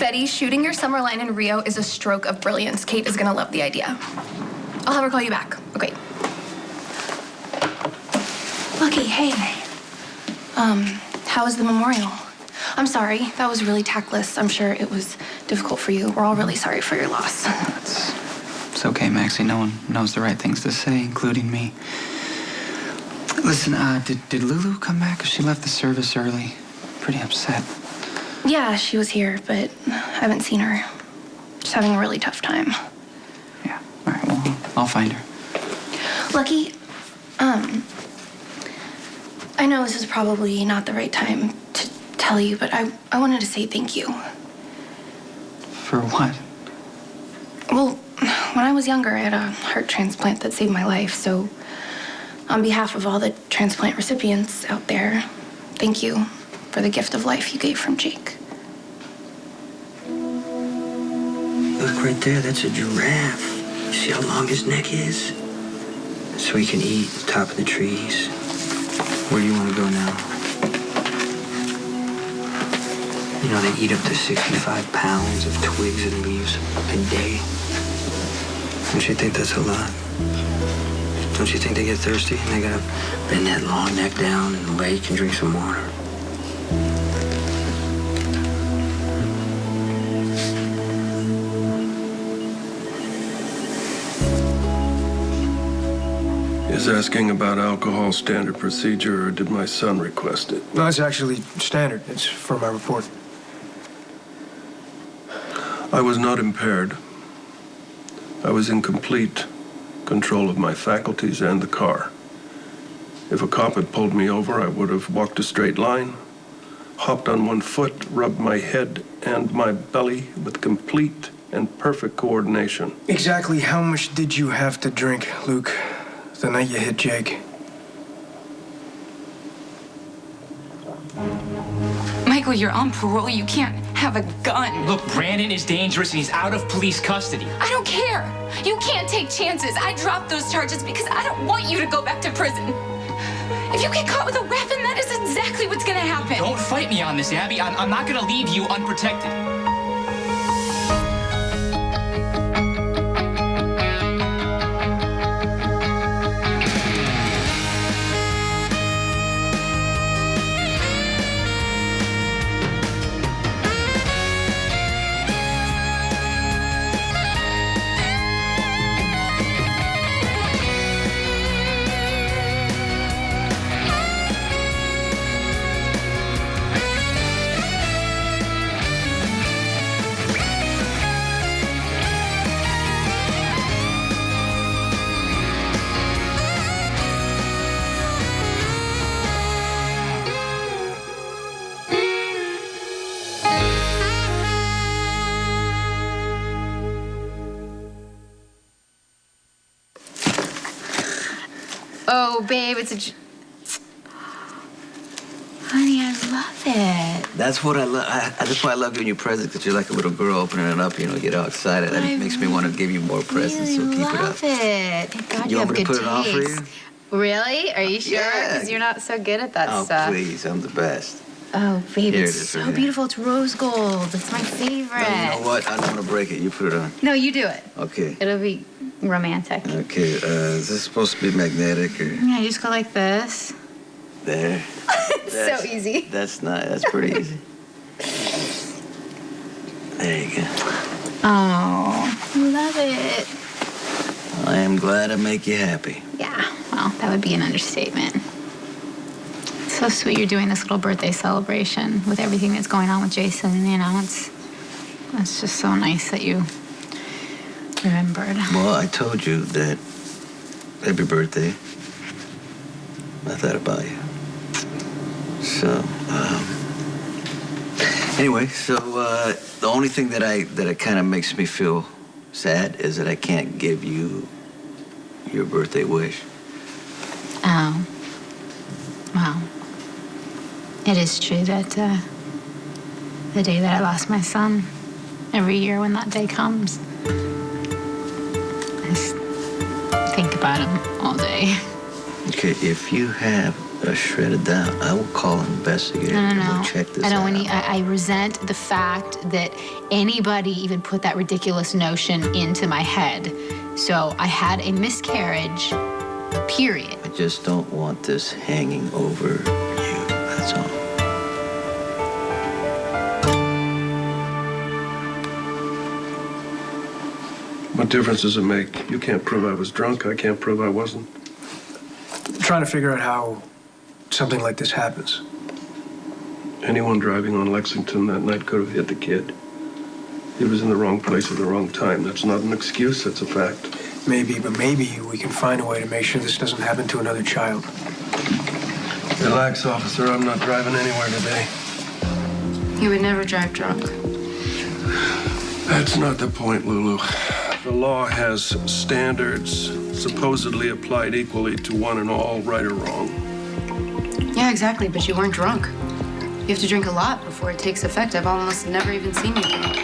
Betty, shooting your summer line in Rio is a stroke of brilliance. Kate is gonna love the idea. I'll have her call you back. Okay. Lucky, hey. How was the memorial? I'm sorry, that was really tactless. I'm sure it was difficult for you. We're all really sorry for your loss. It's okay, Maxie. No one knows the right things to say, including me. Listen, did Lulu come back? She left the service early. Pretty upset. Yeah, she was here, but I haven't seen her. Just having a really tough time. Yeah, all right, well, I'll find her. Lucky, I know this is probably not the right time to tell you, but I wanted to say thank you. For what? Well, when I was younger, I had a heart transplant that saved my life, so on behalf of all the transplant recipients out there, thank you for the gift of life you gave from Jake. Look right there, that's a giraffe. You see how long his neck is? So he can eat at the top of the trees. Where do you want to go now? You know, they eat up to 65 pounds of twigs and leaves a day. Don't you think that's a lot? Don't you think they get thirsty and they gotta bend that long neck down in the lake and drink some water? Is asking about alcohol standard procedure, or did my son request it? No, it's actually standard. It's for my report. I was not impaired. I was in complete control of my faculties and the car. If a cop had pulled me over, I would have walked a straight line, hopped on one foot, rubbed my head and my belly with complete and perfect coordination. Exactly how much did you have to drink, Luke, the night you hit Jake? Michael, you're on parole. You can't have a gun. Look, Brandon is dangerous and he's out of police custody. I don't care. You can't take chances. I dropped those charges because I don't want you to go back to prison. If you get caught with a weapon, that is exactly what's gonna happen. Don't fight me on this, Abby. I'm not gonna leave you unprotected. Oh, babe, it's a... Honey, I love it. That's what I love. That's why I love giving you presents, because you're like a little girl opening it up, you know, get all excited. That makes me want to give you more presents, so keep it up. I love it. Thank God you have want me good to put it on for taste. you? Really? Are you sure? Yeah. Because you're not so good at that stuff. Oh, please, I'm the best. Oh, babe, Here it it's is so right here. beautiful. It's rose gold. It's my favorite. No, you know what? I don't want to break it. You put it on. No, you do it. Okay. It'll be romantic. Okay, is this supposed to be magnetic or? Yeah, you just go like this. There. It's so easy. That's not, that's pretty easy. There you go. Oh, love it. I am glad I make you happy. Yeah, well, that would be an understatement. It's so sweet you're doing this little birthday celebration with everything that's going on with Jason, you know. It's just so nice that you remembered. Well, I told you that every birthday I thought about you. So, anyway, so the only thing that kind of makes me feel sad is that I can't give you your birthday wish. Oh. Well, it is true that the day that I lost my son, every year when that day comes, I just think about him all day. Okay, if you have I shredded down. I will call an investigator. No. We'll check this I don't. out. I resent the fact that anybody even put that ridiculous notion into my head. So I had a miscarriage, period. I just don't want this hanging over you. That's all. What difference does it make? You can't prove I was drunk. I can't prove I wasn't. I'm trying to figure out how something like this happens. Anyone driving on Lexington that night could have hit the kid. He was in the wrong place at the wrong time. That's not an excuse, that's a fact. Maybe, but maybe we can find a way to make sure this doesn't happen to another child. Relax, officer. I'm not driving anywhere today. He would never drive drunk. That's not the point, Lulu. The law has standards supposedly applied equally to one and all, right or wrong. Yeah, exactly, but you weren't drunk. You have to drink a lot before it takes effect. I've almost never even seen you drunk.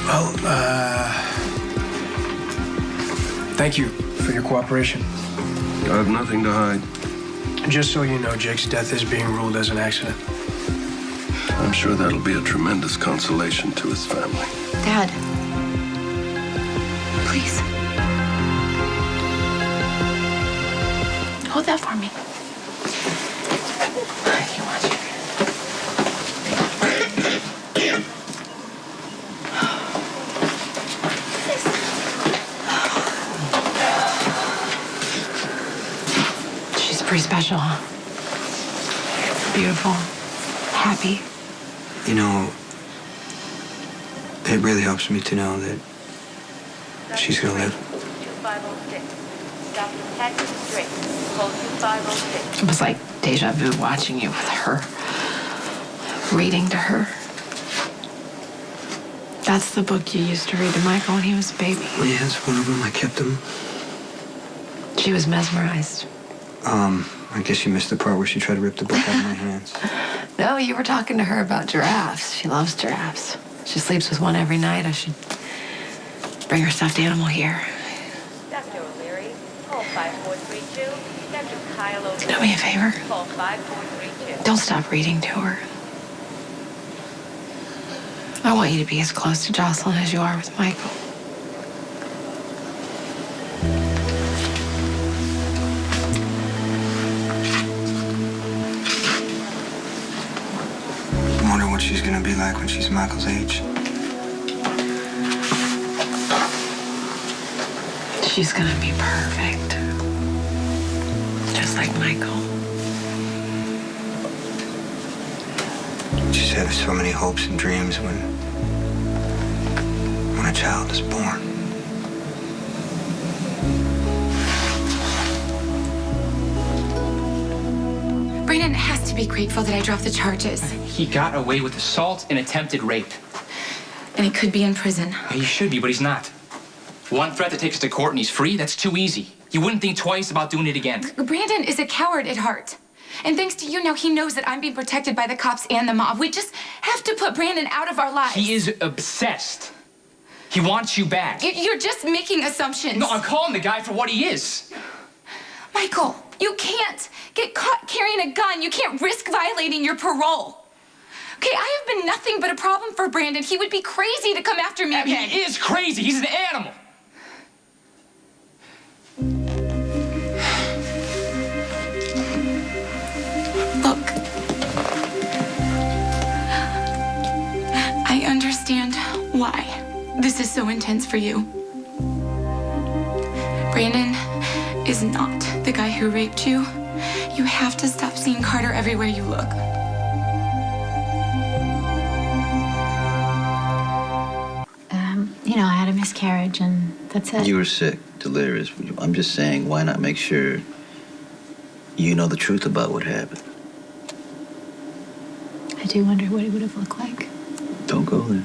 Well, thank you for your cooperation. I have nothing to hide. Just so you know, Jake's death is being ruled as an accident. I'm sure that'll be a tremendous consolation to his family. Dad. Please. Hold that for me. You watch it. She's pretty special, huh? Beautiful. Happy. You know, it really helps me to know that she's gonna live. 2506. Dr. Patrick Drake. Call 2506. It was like deja vu watching you with her. Reading to her. That's the book you used to read to Michael when he was a baby. Yeah, it's one of them. I kept them. She was mesmerized. I guess you missed the part where she tried to rip the book out of my hands. No, you were talking to her about giraffes. She loves giraffes. She sleeps with one every night. I should bring her stuffed animal here. Dr. O'Leary, call 5432. Dr. Kyle O'Leary. Do me a favor. Call 5432. Don't stop reading to her. I want you to be as close to Jocelyn as you are with Michael. I wonder what she's gonna be like when she's Michael's age. She's gonna be perfect. Just like Michael. She's had so many hopes and dreams when a child is born. Brandon has to be grateful that I dropped the charges. He got away with assault and attempted rape. And he could be in prison. He should be, but he's not. One threat that takes us to court and he's free, that's too easy. You wouldn't think twice about doing it again. Brandon is a coward at heart. And thanks to you now, he knows that I'm being protected by the cops and the mob. We just have to put Brandon out of our lives. He is obsessed. He wants you back. You're just making assumptions. No, I'm calling the guy for what he is. Michael, you can't get caught carrying a gun. You can't risk violating your parole. Okay, I have been nothing but a problem for Brandon. He would be crazy to come after me again. He is crazy. He's an animal. Look, I understand why this is so intense for you. Brandon is not the guy who raped you. You have to stop seeing Carter everywhere you look. I had a miscarriage, and that's it. You were sick, delirious. I'm just saying, why not make sure you know the truth about what happened? I do wonder what it would have looked like. Don't go there.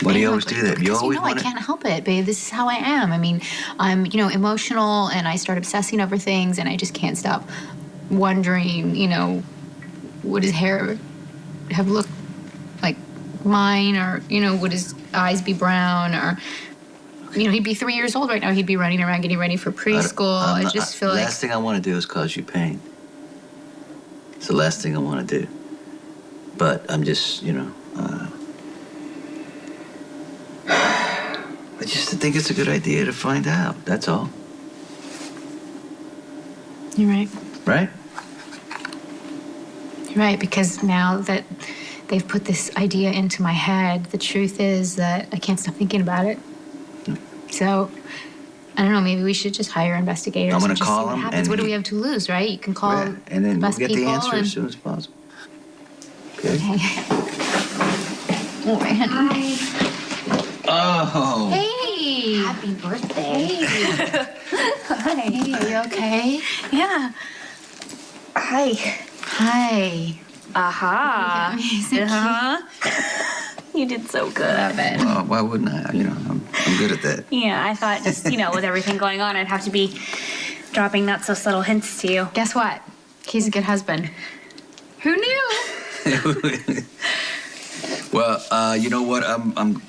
Why do you always do that? You always I want to... can't help it, babe. This is how I am. I mean, I'm, emotional, and I start obsessing over things, and I just can't stop wondering, would his hair have looked like mine, or, would his eyes be brown, or... You know, he'd be 3 years old right now. He'd be running around getting ready for preschool. I just feel like... Last thing I want to do is cause you pain. It's the last thing I want to do. But I'm just, you know, I just think it's a good idea to find out. That's all. You're right. Right? You're right, because now that they've put this idea into my head, the truth is that I can't stop thinking about it. So, I don't know, maybe we should just hire investigators. I'm gonna and just call see what them happens. and What do we have to lose, right? You can call Yeah, and then the we'll best get the people answer and... as soon as possible. Okay? Oh, man. Oh. Hey! Happy birthday. Hi. Are you okay? Yeah. Hi. Hi. Aha. You did so good. Love it. Well, why wouldn't I? You know, I'm good at that. Yeah, I thought just, you know, with everything going on, I'd have to be dropping not so subtle hints to you. Guess what? He's a good husband. Who knew? Well, you know what?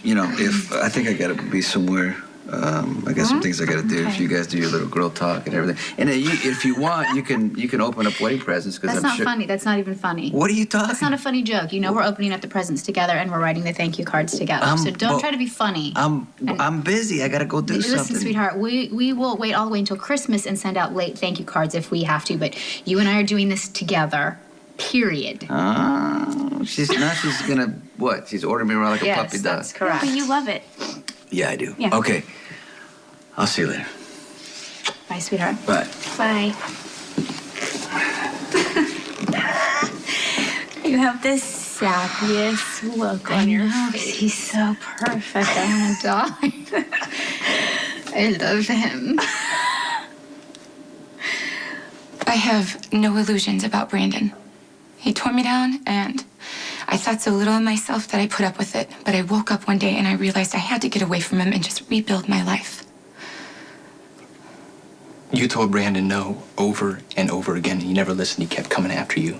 You know, if I think I gotta be somewhere. I got some things I gotta do. If you guys do your little girl talk and everything, and then if you want, you can open up wedding presents because That's I'm not sure. funny. That's not even funny. What are you talking? That's not a funny joke. You know, we're opening up the presents together and we're writing the thank you cards together. So don't well, try to be funny. I'm busy. I gotta go do Listen, something. sweetheart, we will wait all the way until Christmas and send out late thank you cards if we have to. But you and I are doing this together. Period. Oh, she's gonna what? She's ordering me around like a puppy dog. That's correct. But you love it. Yeah, I do. Yeah. Okay. I'll see you later. Bye, sweetheart. Bye. Bye. You have the sappiest look on your face. He's so perfect. I want to die. I love him. I have no illusions about Brandon. He tore me down, and I thought so little of myself that I put up with it. But I woke up one day and I realized I had to get away from him and just rebuild my life. You told Brandon no over and over again, and you never listened. He kept coming after you.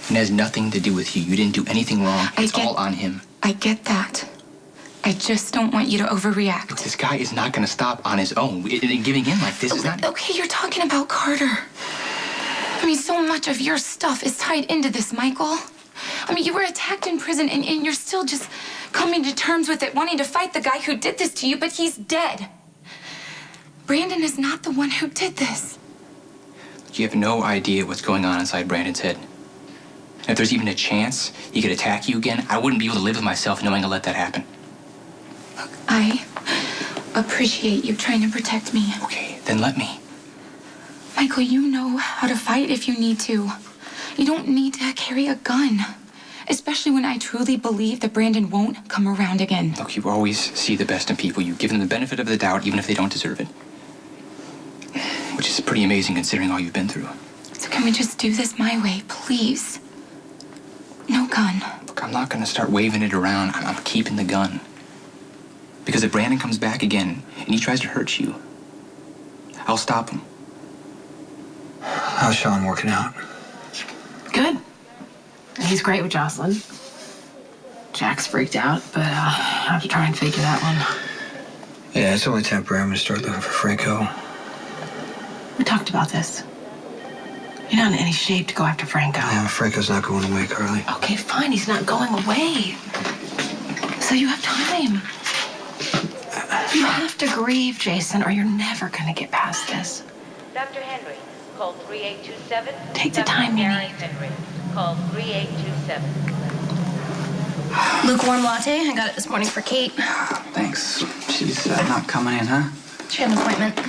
It has nothing to do with you. You didn't do anything wrong. It's all on him. I get that. I just don't want you to overreact. This guy is not going to stop on his own. Giving in like this is not... Okay, you're talking about Carter. I mean, so much of your stuff is tied into this, Michael. I mean, you were attacked in prison, and you're still just coming to terms with it, wanting to fight the guy who did this to you, but he's dead. Brandon is not the one who did this. You have no idea what's going on inside Brandon's head. If there's even a chance he could attack you again, I wouldn't be able to live with myself knowing I let that happen. I appreciate you trying to protect me. Okay, then let me. Michael, you know how to fight if you need to. You don't need to carry a gun. Especially when I truly believe that Brandon won't come around again. Look, you always see the best in people. You give them the benefit of the doubt, even if they don't deserve it. Which is pretty amazing considering all you've been through. So can we just do this my way, please? No gun. Look, I'm not going to start waving it around. I'm keeping the gun. Because if Brandon comes back again and he tries to hurt you, I'll stop him. How's Sean working out? Good. He's great with Jocelyn. Jack's freaked out, but I have to try and figure that one. Yeah, it's only temporary. I'm gonna start looking for Franco. We talked about this. You're not in any shape to go after Franco. Yeah, Franco's not going away, Carly. Okay, fine. He's not going away. So you have time. You have to grieve, Jason, or you're never gonna get past this. Dr. Henry, call 3827. Take the time you Gary need. Henry, call 3827. Lukewarm latte. I got it this morning for Kate. Thanks. She's not coming in, huh? She had an appointment.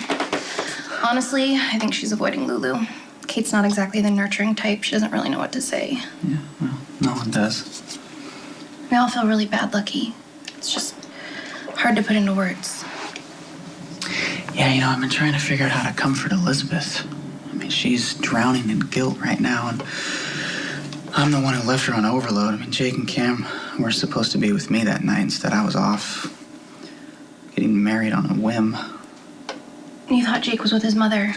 Honestly, I think she's avoiding Lulu. Kate's not exactly the nurturing type. She doesn't really know what to say. Yeah, well, no one does. We all feel really bad lucky. It's just hard to put into words. Yeah, you know, I've been trying to figure out how to comfort Elizabeth. I mean, she's drowning in guilt right now, and I'm the one who left her on overload. I mean, Jake and Cam were supposed to be with me that night. Instead, I was off getting married on a whim. You thought Jake was with his mother.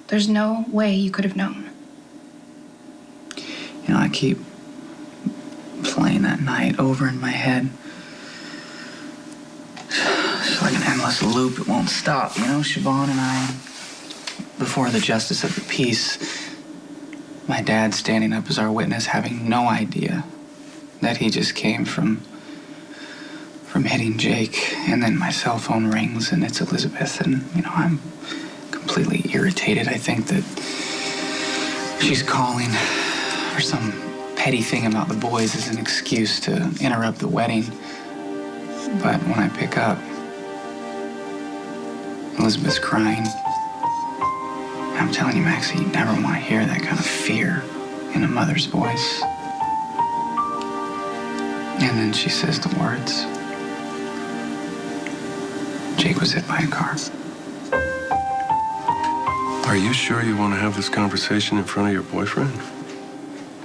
There's no way you could have known. You know, I keep playing that night over in my head. It's like an this loop, it won't stop. You know, Siobhan and I, before the justice of the peace, my dad standing up as our witness, having no idea that he just came from hitting Jake, and then my cell phone rings and it's Elizabeth, and, you know, I'm completely irritated. I think that she's calling for some petty thing about the boys as an excuse to interrupt the wedding. But when I pick up, Elizabeth's crying. I'm telling you, Maxie, you never want to hear that kind of fear in a mother's voice. And then she says the words, Jake was hit by a car. Are you sure you want to have this conversation in front of your boyfriend?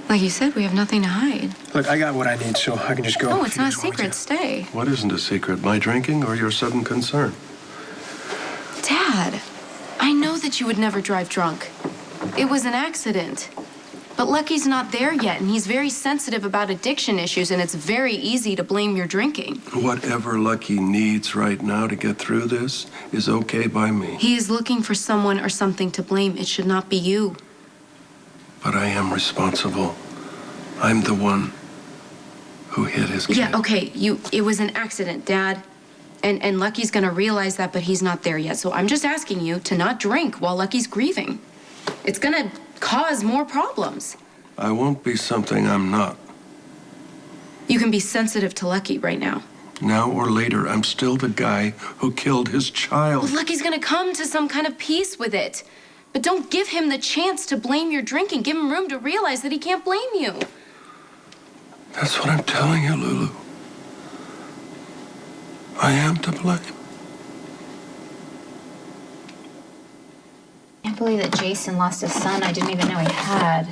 Like you said, we have nothing to hide. Look, I got what I need, so I can just go. No, it's not a secret. Stay. What isn't a secret? My drinking or your sudden concern? Dad, I know that you would never drive drunk. It was an accident. But Lucky's not there yet, and he's very sensitive about addiction issues, and it's very easy to blame your drinking. Whatever Lucky needs right now to get through this is okay by me. He is looking for someone or something to blame. It should not be you. But I am responsible. I'm the one who hit his kid. Yeah, okay, it was an accident, Dad. And Lucky's gonna realize that, but he's not there yet. So I'm just asking you to not drink while Lucky's grieving. It's gonna cause more problems. I won't be something I'm not. You can be sensitive to Lucky right now. Now or later, I'm still the guy who killed his child. Well, Lucky's gonna come to some kind of peace with it. But don't give him the chance to blame your drinking. Give him room to realize that he can't blame you. That's what I'm telling you, Lulu. I am to blame. I can't believe that Jason lost his son I didn't even know he had.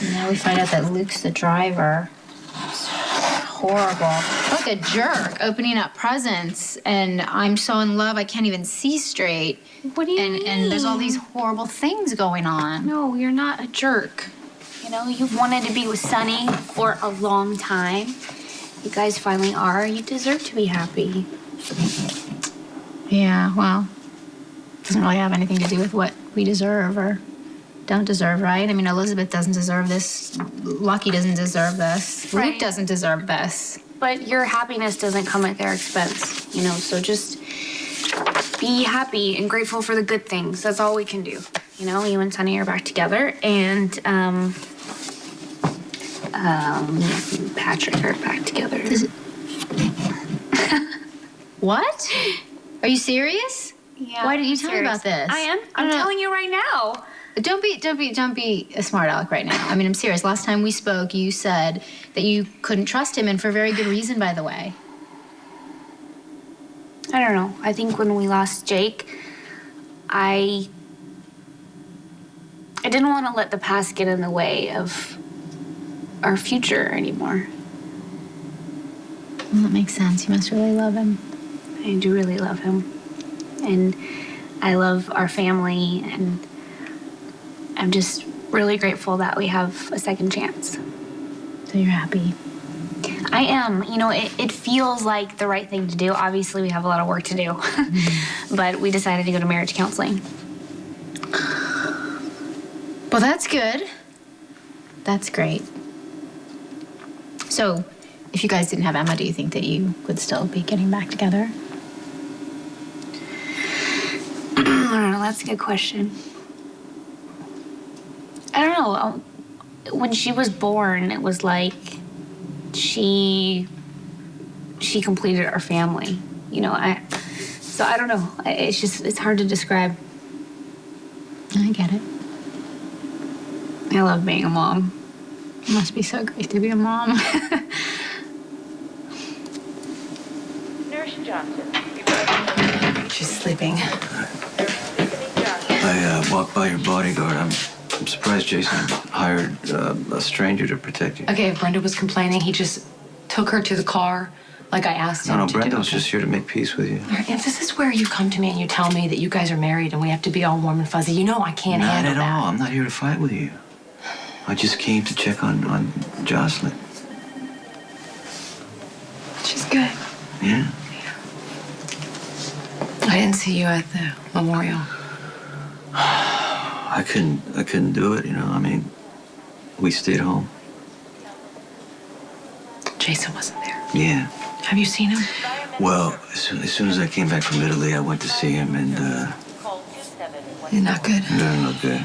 And now we find out that Luke's the driver. It's horrible. Like a jerk opening up presents, and I'm so in love I can't even see straight. What do you mean? And there's all these horrible things going on. No, you're not a jerk. You know, you've wanted to be with Sonny for a long time. You guys finally are. You deserve to be happy. Yeah, well, it doesn't really have anything to do with what we deserve or don't deserve, right? I mean, Elizabeth doesn't deserve this. Lucky doesn't deserve this. Right. Luke doesn't deserve this. But your happiness doesn't come at their expense, you know, so just be happy and grateful for the good things. That's all we can do. You know, you and Sonny are back together, and Patrick are back together. What? Are you serious? Yeah. Why didn't you tell me serious. about this? I am. I'm telling you right now. Don't be a smart aleck right now. I mean, I'm serious. Last time we spoke, you said that you couldn't trust him, and for very good reason, by the way. I don't know. I think when we lost Jake, I didn't want to let the past get in the way of our future anymore. Well, that makes sense. You must really love him. I do really love him. And I love our family, and I'm just really grateful that we have a second chance. So you're happy? I am. You know, it feels like the right thing to do. Obviously, we have a lot of work to do. But we decided to go to marriage counseling. Well, that's good. That's great. So, if you guys didn't have Emma, do you think that you would still be getting back together? I don't know. That's a good question. I don't know. When she was born, it was like she completed our family. You know, so I don't know. It's hard to describe. I get it. I love being a mom. It must be so great to be a mom. Nurse Johnson. She's sleeping. I walked by your bodyguard. I'm surprised Jason hired a stranger to protect you. Okay, if Brenda was complaining, he just took her to the car like I asked him No, to do. Brenda was just here to make peace with you. If this is where you come to me and you tell me that you guys are married and we have to be all warm and fuzzy, you know I can't handle Not at that. all. I'm not here to fight with you. I just came to check on Jocelyn. She's good. Yeah. I didn't see you at the memorial. I couldn't do it, you know. I mean, we stayed home. Jason wasn't there. Yeah. Have you seen him? Well, as soon as I came back from Italy, I went to see him, and He's not good. no, not good.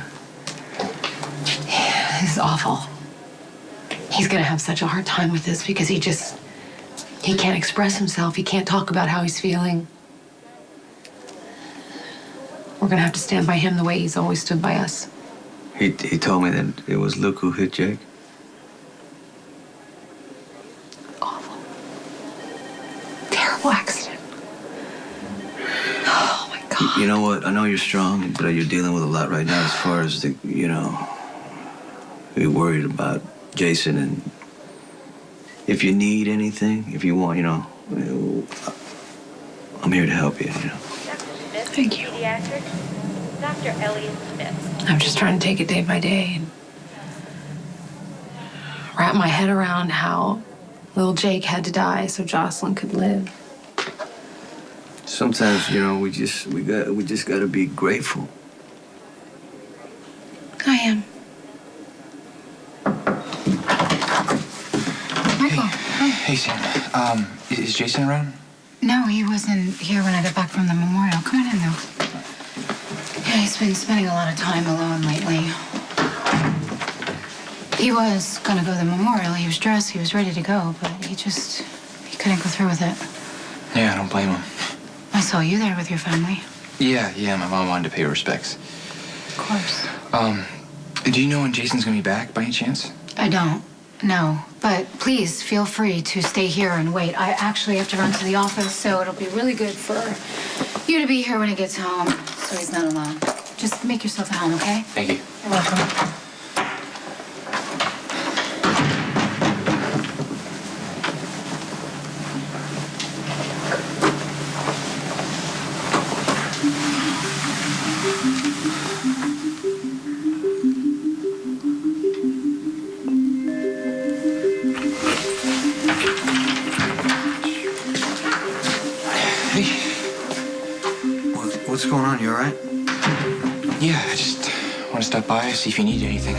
This is awful. He's gonna have such a hard time with this because he can't express himself. He can't talk about how he's feeling. We're gonna have to stand by him the way he's always stood by us. He told me that it was Luke who hit Jake. Terrible accident. Oh my God. You know what? I know you're strong, but you're dealing with a lot right now as far as the, you know, you're worried about Jason, and if you need anything, if you want, you know, I'm here to help you, you know. Thank you. Pediatrics, Dr. Elliot Smith. I'm just trying to take it day by day and wrap my head around how little Jake had to die so Jocelyn could live. Sometimes, you know, we just gotta be grateful. I am. Michael. Hey, Sam. Is Jason around? No, he wasn't here when I got back from the memorial. Come on in, though. Yeah, he's been spending a lot of time alone lately. He was gonna go to the memorial. He was dressed, he was ready to go, but he couldn't go through with it. Yeah, I don't blame him. I saw you there with your family. Yeah, my mom wanted to pay her respects. Of course. Do you know when Jason's gonna be back by any chance? I don't. No, but please feel free to stay here and wait. I actually have to run to the office, so it'll be really good for you to be here when he gets home, so he's not alone. Just make yourself at home, okay? Thank you. You're welcome. What's going on? You all right? Yeah, I just want to stop by, see if you need anything.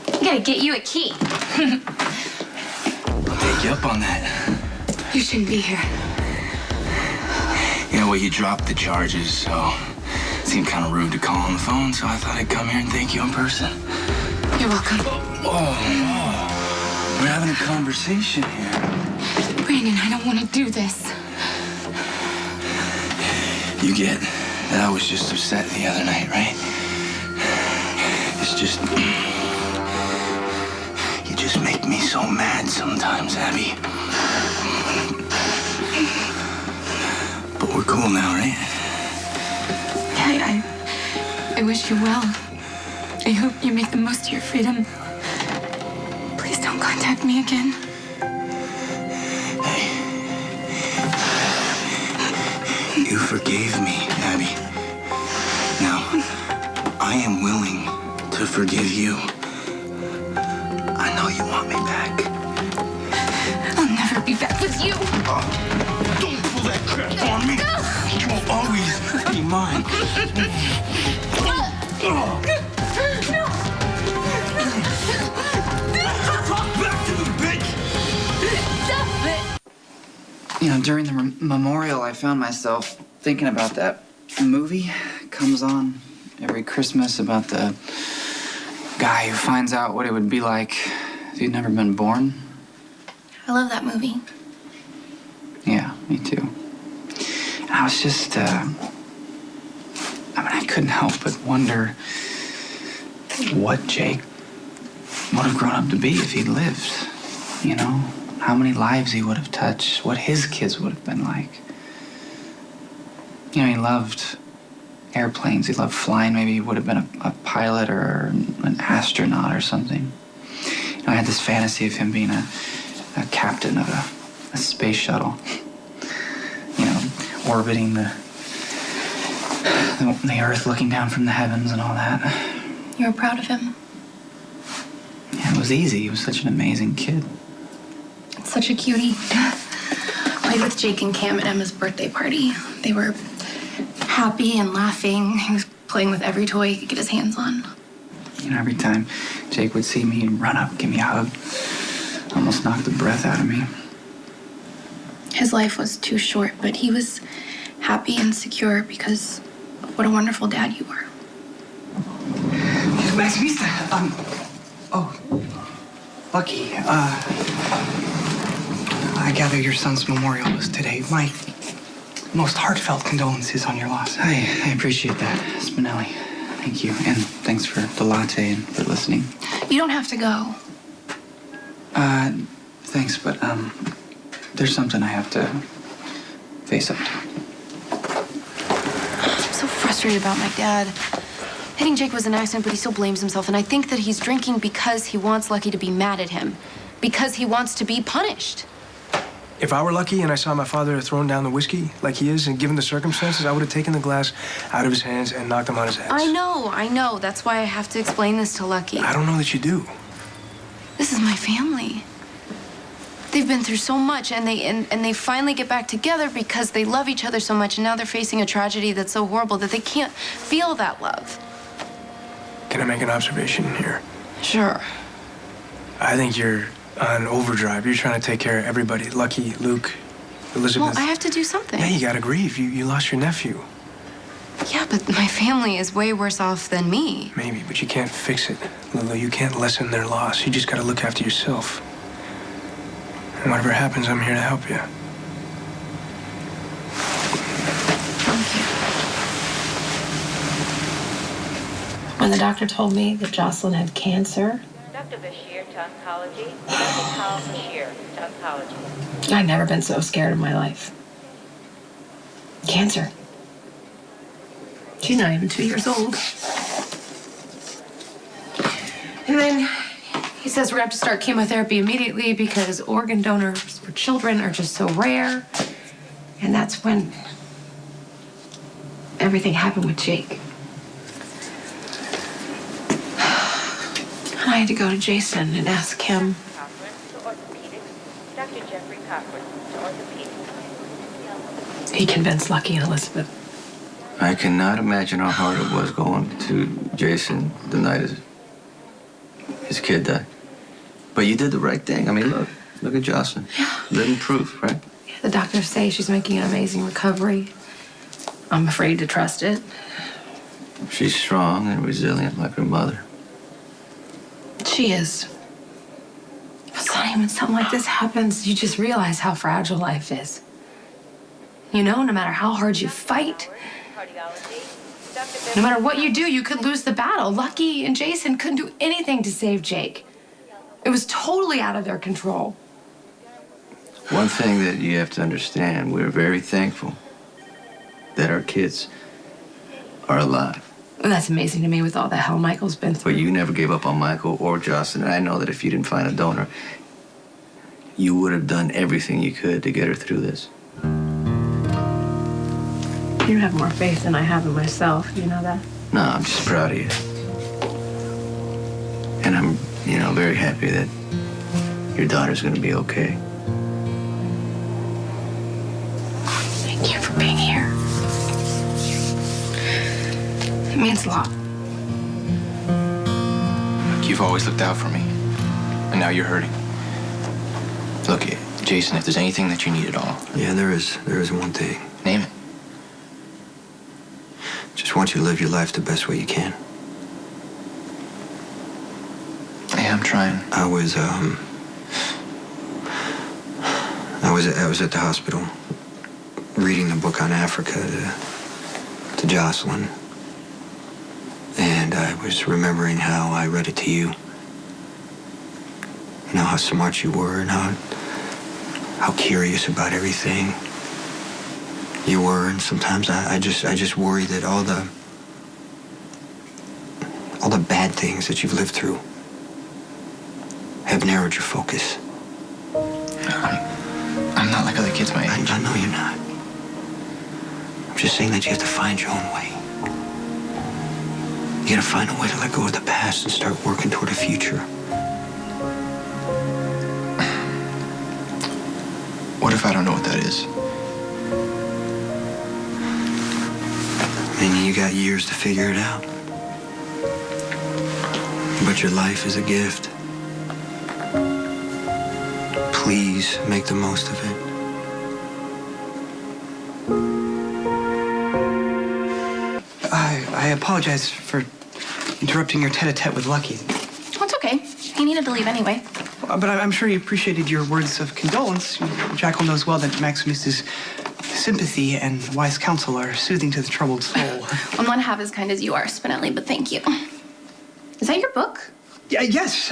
I gotta get you a key. I'll take you up on that. You shouldn't be here. You know, well, you dropped the charges, so it seemed kind of rude to call on the phone, so I thought I'd come here and thank you in person. You're welcome. Oh. We're having a conversation here. Brandon, I don't want to do this. You get that I was just upset the other night, right? It's just... You just make me so mad sometimes, Abby. But we're cool now, right? I wish you well. I hope you make the most of your freedom. Please don't contact me again. You forgave me, Abby. Now, I am willing to forgive you. I know you want me back. I'll never be back with you. Don't pull that crap on me. You will always be mine. You know, during the memorial, I found myself thinking about that movie. Comes on every Christmas about the guy who finds out what it would be like if he'd never been born. I love that movie. Yeah, me too. And I was just, I couldn't help but wonder what Jake would have grown up to be if he'd lived, you know? How many lives he would have touched, what his kids would have been like. You know, he loved airplanes, he loved flying. Maybe he would have been a pilot or an astronaut or something. You know, I had this fantasy of him being a captain of a space shuttle. You know, orbiting the Earth, looking down from the heavens and all that. You were proud of him? Yeah, it was easy. He was such an amazing kid. Such a cutie. Played with Jake and Cam at Emma's birthday party. They were happy and laughing. He was playing with every toy he could get his hands on. You know, every time Jake would see me, he'd run up, give me a hug. Almost knocked the breath out of me. His life was too short, but he was happy and secure because of what a wonderful dad you were. Max Vista. Lucky. I gather your son's memorial was today. My most heartfelt condolences on your loss. I appreciate that, Spinelli. Thank you. And thanks for the latte and for listening. You don't have to go. Thanks, but, there's something I have to face up to. I'm so frustrated about my dad. Hitting Jake was an accident, but he still blames himself. And I think that he's drinking because he wants Lucky to be mad at him. Because he wants to be punished. If I were Lucky and I saw my father throwing down the whiskey like he is, and given the circumstances, I would have taken the glass out of his hands and knocked him on his head. I know. That's why I have to explain this to Lucky. I don't know that you do. This is my family. They've been through so much, and they finally get back together because they love each other so much, and now they're facing a tragedy that's so horrible that they can't feel that love. Can I make an observation here? Sure. I think you're on overdrive. You're trying to take care of everybody. Lucky, Luke, Elizabeth. Well, I have to do something. Yeah, you gotta grieve. You lost your nephew. Yeah, but my family is way worse off than me. Maybe, but you can't fix it, Lulu. You can't lessen their loss. You just gotta look after yourself. And whatever happens, I'm here to help you. When the doctor told me that Jocelyn had cancer, Dr. Bashir to oncology. Dr. Carl Bashir to oncology. I'd never been so scared in my life. Cancer. She's not even 2 years old. And then he says we're going to have to start chemotherapy immediately because organ donors for children are just so rare. And that's when everything happened with Jake. And I had to go to Jason and ask him. Cochran to orthopedics. Dr. Jeffrey Cochran to orthopedics. He convinced Lucky and Elizabeth. I cannot imagine how hard it was going to Jason the night his kid died. But you did the right thing. I mean, look at Jocelyn. Yeah. Living proof, right? Yeah, the doctors say she's making an amazing recovery. I'm afraid to trust it. She's strong and resilient like her mother. She is. But Sonny, when something like this happens, you just realize how fragile life is. You know, no matter how hard you fight, no matter what you do, you could lose the battle. Lucky and Jason couldn't do anything to save Jake. It was totally out of their control. One thing that you have to understand, we're very thankful that our kids are alive. And that's amazing to me with all the hell Michael's been through. But you never gave up on Michael or Jocelyn. And I know that if you didn't find a donor, you would have done everything you could to get her through this. You have more faith than I have in myself. You know that? No, I'm just proud of you. And I'm, very happy that your daughter's gonna be okay. Thank you for being here. It means a lot. You've always looked out for me, and now you're hurting. Look, Jason, if there's anything that you need at all. Yeah, there is one thing. Name it. Just want you to live your life the best way you can. Yeah, I'm trying. I was at the hospital reading the book on Africa to Jocelyn. And I was remembering how I read it to you. You know, how smart you were and how curious about everything you were. And sometimes I just worry that all the bad things that you've lived through have narrowed your focus. I'm not like other kids my age. I know you're not. I'm just saying that you have to find your own way. You gotta find a way to let go of the past and start working toward a future. What if I don't know what that is? I mean, you got years to figure it out. But your life is a gift. Please make the most of it. I apologize for interrupting your tete-a-tete with Lucky. Oh, it's okay. He needed to leave anyway. But I'm sure he appreciated your words of condolence. Jackal knows well that Maximus's sympathy and wise counsel are soothing to the troubled soul. I'm not half as kind as you are, Spinelli, but thank you. Is that your book? Yes,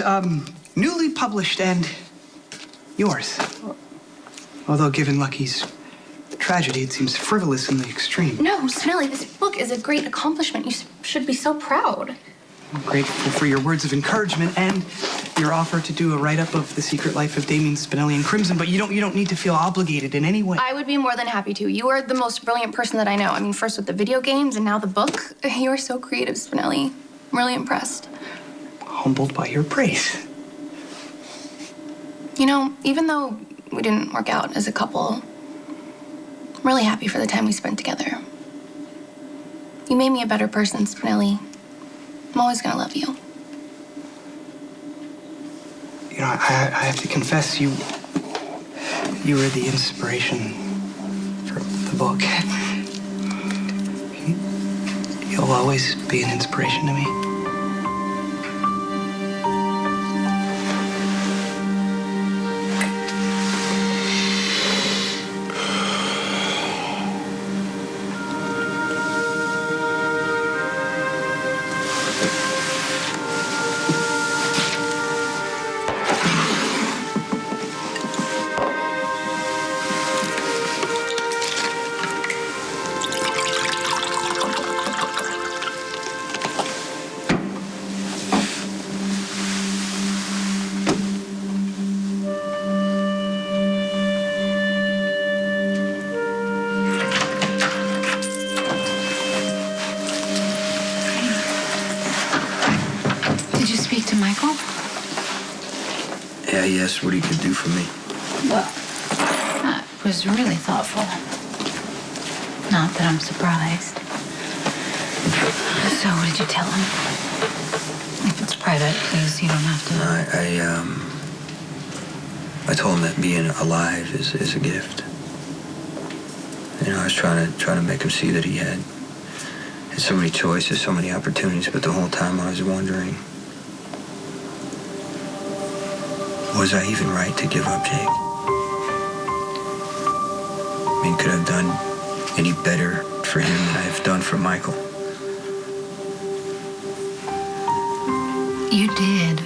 newly published and yours. Although given Lucky's tragedy, it seems frivolous in the extreme. No, Spinelli, this book is a great accomplishment. You should be so proud. I'm grateful for your words of encouragement and your offer to do a write-up of the secret life of Damien Spinelli and Crimson, but you don't need to feel obligated in any way. I would be more than happy to. You are the most brilliant person that I know. I mean, first with the video games and now the book. You are so creative, Spinelli. I'm really impressed. Humbled by your praise. You know, even though we didn't work out as a couple, I'm really happy for the time we spent together. You made me a better person, Spinelli. I'm always gonna love you. You know, I have to confess, you were the inspiration for the book. You'll always be an inspiration to me. Did you speak to Michael? Yeah, he asked what he could do for me. Well, that was really thoughtful. Not that I'm surprised. So, what did you tell him? If it's private, please, you don't have to. I told him that being alive is a gift. You know, I was trying to make him see that he had so many choices, so many opportunities, but the whole time I was wondering, was I even right to give up Jake? I mean, could I have done any better for him than I have done for Michael? You did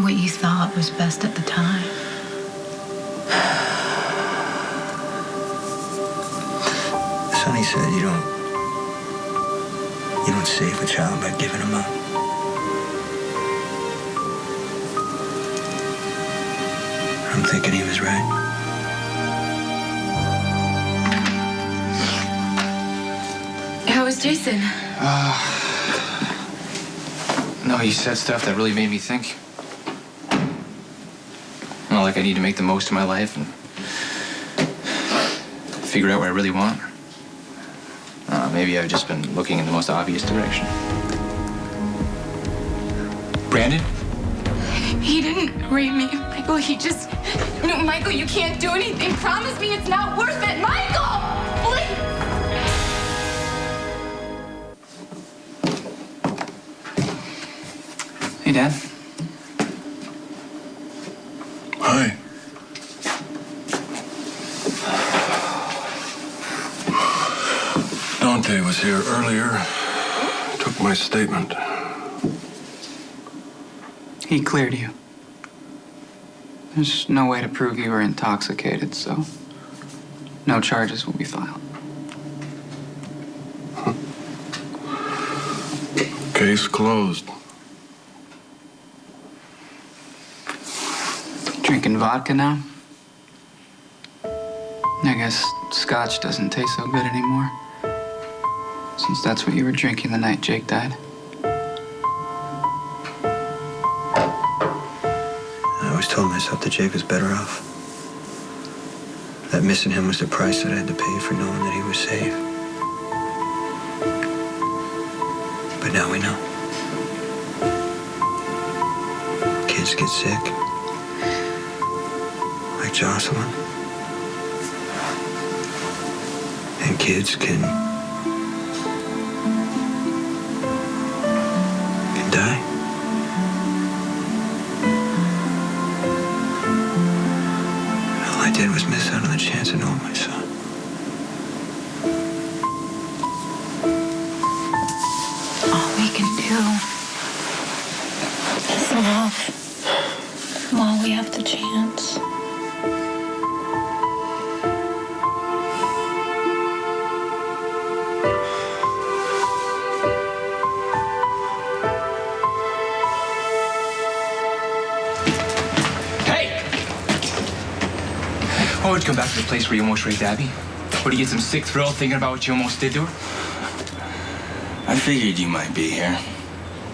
what you thought was best at the time. Sonny said you don't save a child by giving him up. I'm thinking he was right. How was Jason? No, he said stuff that really made me think. Well, like I need to make the most of my life and figure out what I really want. Maybe I've just been looking in the most obvious direction. Brandon? He didn't rape me, Michael. He just... No, Michael, you can't do anything. Promise me it's not worth it. Michael! Please! Hey, Dad. Hi. Dante was here earlier. Took my statement. He cleared you. There's no way to prove you were intoxicated, so no charges will be filed. Case closed. Drinking vodka now? I guess scotch doesn't taste so good anymore. Since that's what you were drinking the night Jake died. I always told myself that Jake was better off. That missing him was the price that I had to pay for knowing that he was safe. But now we know. Kids get sick. Like Jocelyn. And kids can die. All I did was miss out on the chance of knowing my son. All we can do is love while we have the chance. Oh, would you come back to the place where you almost raped Abby? Would you get some sick thrill thinking about what you almost did to her? I figured you might be here.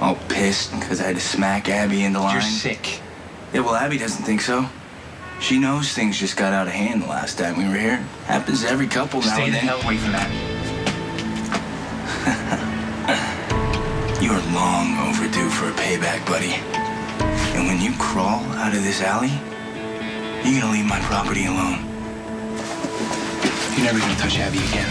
All pissed because I had to smack Abby in the line. You're sick. Yeah, well, Abby doesn't think so. She knows things just got out of hand the last time we were here. Happens to every couple now Stay and the then. hell away from Abby. You are long overdue for a payback, buddy. And when you crawl out of this alley, you're gonna leave my property alone. You're never gonna touch Abby again.